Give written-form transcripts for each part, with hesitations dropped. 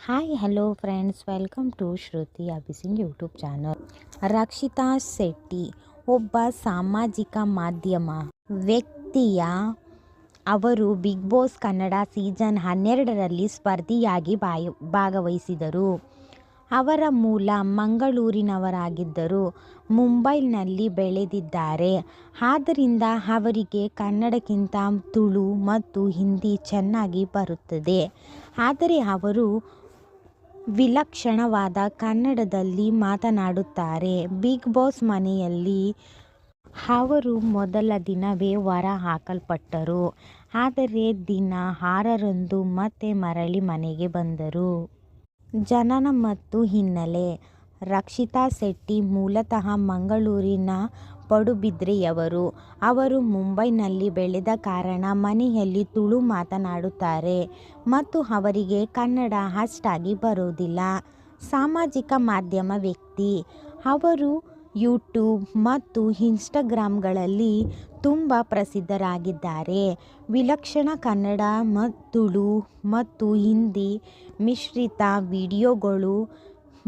Hi hello friends, welcome to Shruti Abhising YouTube channel. Rakshita Shetty ಒಬ್ಬ ಸಾಮಾಜಿಕ ಮಾಧ್ಯಮ ವ್ಯಕ್ತಿಯ ಅವರು ಬಿಗ್ ಬಾಸ್ ಕನ್ನಡ ಸೀಸನ್ 12ರಲ್ಲಿ ಸ್ಪರ್ಧಿಯಾಗಿ ಭಾಗವಹಿಸಿದರು. ಅವರ ಮೂಲ ಮಂಗಳೂರಿನವರಾಗಿದ್ದರೂ ಮುಂಬೈನಲ್ಲಿ ಬೆಳೆದಿದ್ದಾರೆ. ಆದ್ದರಿಂದ ಅವರಿಗೆ ಕನ್ನಡಕ್ಕಿಂತ ತುಳು ಮತ್ತು ಹಿಂದಿ ಚೆನ್ನಾಗಿ ಬರುತ್ತದೆ. ಆದರೆ ಅವರು ವಿಲಕ್ಷಣವಾದ ಕನ್ನಡದಲ್ಲಿ ಮಾತನಾಡುತ್ತಾರೆ. ಬಿಗ್ ಬಾಸ್ ಮನೆಯಲ್ಲಿ ಅವರು ಮೊದಲ ದಿನವೇ ಹೊರ ಹಾಕಲ್ಪಟ್ಟರು. ಆದರೆ ದಿನ 6ರಂದು ಮತ್ತೆ ಮರಳಿ ಮನೆಗೆ ಬಂದರು. ಜನನ ಮತ್ತು ಹಿನ್ನೆಲೆ. ರಕ್ಷಿತಾ ಶೆಟ್ಟಿ ಮೂಲತಃ ಮಂಗಳೂರಿನ ಪಡುಬಿದ್ರೆಯವರು. ಅವರು ಮುಂಬೈನಲ್ಲಿ ಬೆಳೆದ ಕಾರಣ ಮನೆಯಲ್ಲಿ ತುಳು ಮಾತನಾಡುತ್ತಾರೆ ಮತ್ತು ಅವರಿಗೆ ಕನ್ನಡ ಅಷ್ಟಾಗಿ ಬರುವುದಿಲ್ಲ. ಸಾಮಾಜಿಕ ಮಾಧ್ಯಮ ವ್ಯಕ್ತಿ. ಅವರು ಯೂಟ್ಯೂಬ್ ಮತ್ತು ಇನ್ಸ್ಟಾಗ್ರಾಮ್ಗಳಲ್ಲಿ ತುಂಬ ಪ್ರಸಿದ್ಧರಾಗಿದ್ದಾರೆ. ವಿಲಕ್ಷಣ ಕನ್ನಡ, ತುಳು ಮತ್ತು ಹಿಂದಿ ಮಿಶ್ರಿತ ವಿಡಿಯೋಗಳು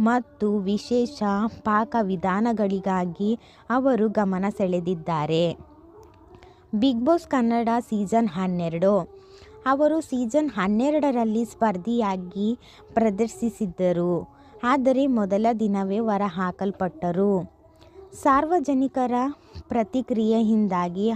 ಮತ್ತು ವಿಶೇಷ ಪಾಕವಿಧಾನಗಳಿಗಾಗಿ ಅವರು ಗಮನ ಸೆಳೆದಿದ್ದಾರೆ. Bigg boss Kannada season 12. ಅವರು ಸೀಸನ್ 12ರಲ್ಲಿ ಸ್ಪರ್ಧಿಯಾಗಿ ಪ್ರದರ್ಶಿಸಿದ್ದರು. ಆದರೆ ಮೊದಲ ದಿನವೇ ಹೊರಹಾಕಲ್ಪಟ್ಟರು. ಸಾರ್ವಜನಿಕರ ಪ್ರತಿಕ್ರಿಯೆಯಿಂದಾಗಿ